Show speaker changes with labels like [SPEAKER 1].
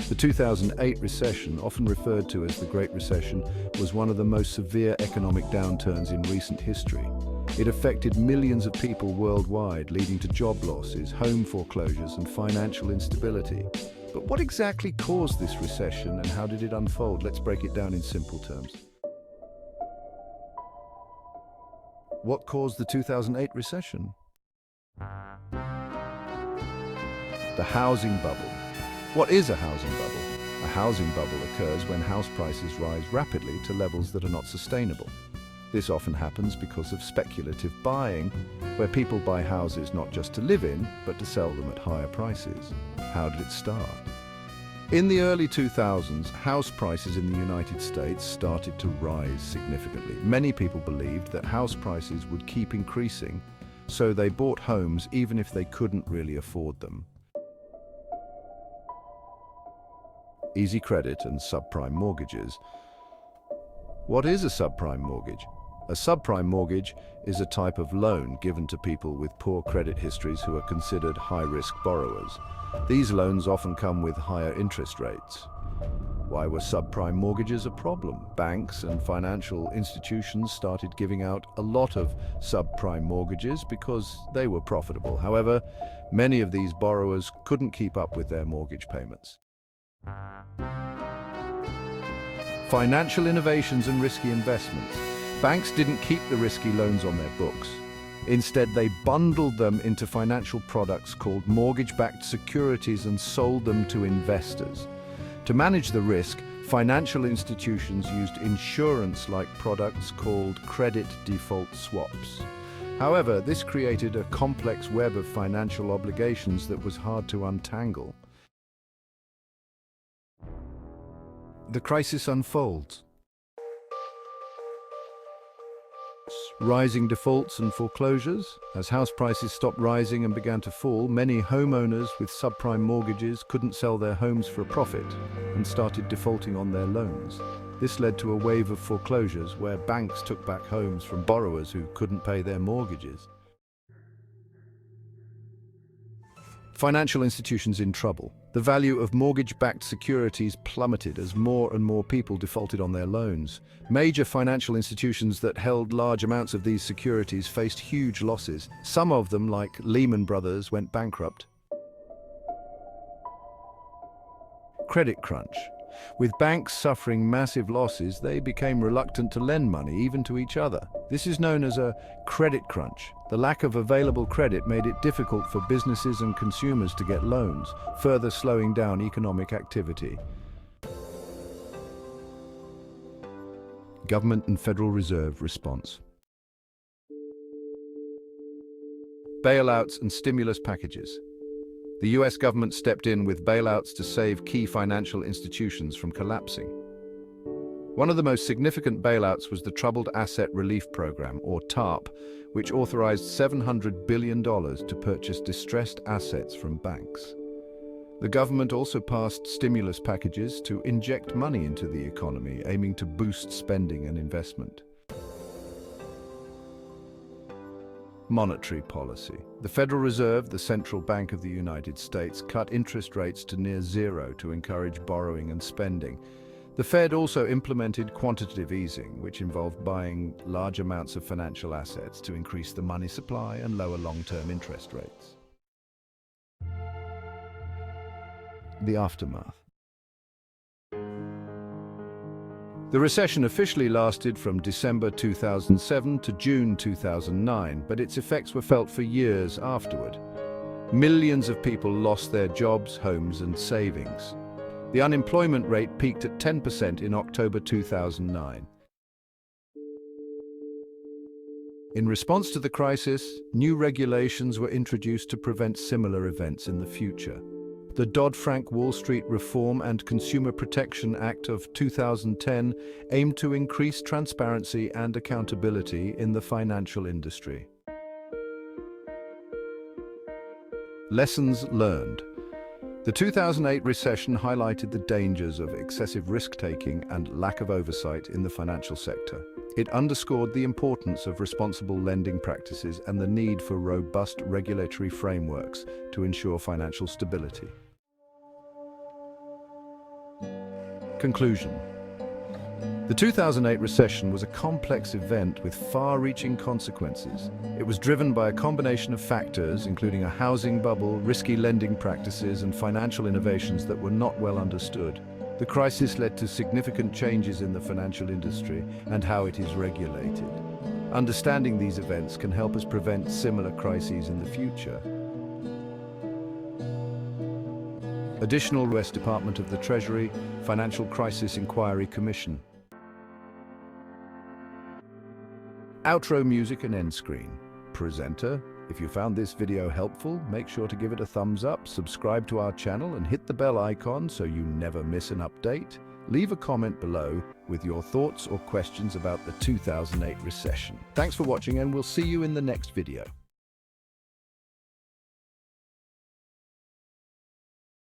[SPEAKER 1] The 2008 recession, often referred to as the Great Recession, was one of the most severe economic downturns in recent history. It affected millions of people worldwide, leading to job losses, home foreclosures, and financial instability. But what exactly caused this recession and how did it unfold? Let's break it down in simple terms. What caused the 2008 recession? The housing bubble. What is a housing bubble? A housing bubble occurs when house prices rise rapidly to levels that are not sustainable. This often happens because of speculative buying, where people buy houses not just to live in, but to sell them at higher prices. How did it start? In the early 2000s, house prices in the United States started to rise significantly. Many people believed that house prices would keep increasing, so they bought homes even if they couldn't really afford them. Easy credit and subprime mortgages. What is a subprime mortgage? A subprime mortgage is a type of loan given to people with poor credit histories who are considered high-risk borrowers. These loans often come with higher interest rates. Why were subprime mortgages a problem? Banks and financial institutions started giving out a lot of subprime mortgages because they were profitable. However, many of these borrowers couldn't keep up with their mortgage payments. Financial innovations and risky investments. Banks didn't keep the risky loans on their books. Instead, they bundled them into financial products called mortgage-backed securities and sold them to investors. To manage the risk, financial institutions used insurance-like products called credit default swaps. However, this created a complex web of financial obligations that was hard to untangle. The crisis unfolds. Rising defaults and foreclosures. As house prices stopped rising and began to fall, many homeowners with subprime mortgages couldn't sell their homes for a profit and started defaulting on their loans. This led to a wave of foreclosures where banks took back homes from borrowers who couldn't pay their mortgages. Financial institutions in trouble. The value of mortgage-backed securities plummeted as more and more people defaulted on their loans. Major financial institutions that held large amounts of these securities faced huge losses. Some of them, like Lehman Brothers, went bankrupt. Credit crunch. With banks suffering massive losses, they became reluctant to lend money, even to each other. This is known as a credit crunch. The lack of available credit made it difficult for businesses and consumers to get loans, further slowing down economic activity. Government and Federal Reserve response. Bailouts and stimulus packages. The US government stepped in with bailouts to save key financial institutions from collapsing. One of the most significant bailouts was the Troubled Asset Relief Program, or TARP, which authorized $700 billion to purchase distressed assets from banks. The government also passed stimulus packages to inject money into the economy, aiming to boost spending and investment. Monetary policy. The Federal Reserve, the central bank of the United States, cut interest rates to near zero to encourage borrowing and spending. The Fed also implemented quantitative easing, which involved buying large amounts of financial assets to increase the money supply and lower long-term interest rates. The aftermath. The recession officially lasted from December 2007 to June 2009, but its effects were felt for years afterward. Millions of people lost their jobs, homes, and savings. The unemployment rate peaked at 10% in October 2009. In response to the crisis, new regulations were introduced to prevent similar events in the future. The Dodd-Frank Wall Street Reform and Consumer Protection Act of 2010 aimed to increase transparency and accountability in the financial industry. Lessons learned. The 2008 recession highlighted the dangers of excessive risk-taking and lack of oversight in the financial sector. It underscored the importance of responsible lending practices and the need for robust regulatory frameworks to ensure financial stability. Conclusion. The 2008 recession was a complex event with far-reaching consequences. It was driven by a combination of factors, including a housing bubble, risky lending practices, and financial innovations that were not well understood. The crisis led to significant changes in the financial industry and how it is regulated. Understanding these events can help us prevent similar crises in the future. Additional U.S. Department of the Treasury Financial Crisis Inquiry Commission. Outro music and end screen. Presenter, if you found this video helpful, make sure to give it a thumbs up, subscribe to our channel, and hit the bell icon so you never miss an update. Leave a comment below with your thoughts or questions about the 2008 recession. Thanks for watching, and we'll see you in the next video.